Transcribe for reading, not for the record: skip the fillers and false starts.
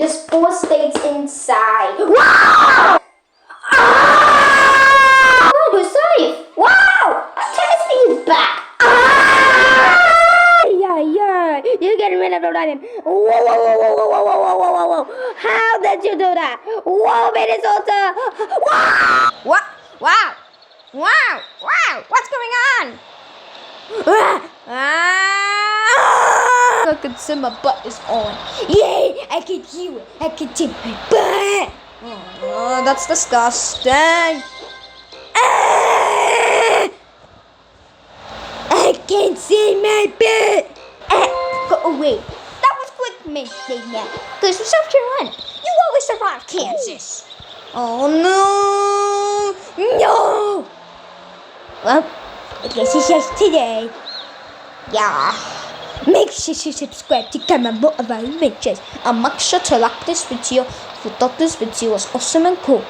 The spore stays inside. Wow! Ah! Oh, we're safe. Wow! Timothy is back. Ah! Yeah. You're getting rid of the dragon. Whoa. How did you do that? Whoa, Minnesota. Wow! What? Wow! What's going on? I can see my butt is on. Yay! I can hear it. I can see my butt. Oh, that's disgusting. I can see my butt. Go away. That was quick mistake now. Because from South Carolina, you always survive Kansas. Oh no! Well, I guess it's just today. Yeah. Make sure to subscribe to get more of our adventures. And make sure to like this video if you thought this video was awesome and cool.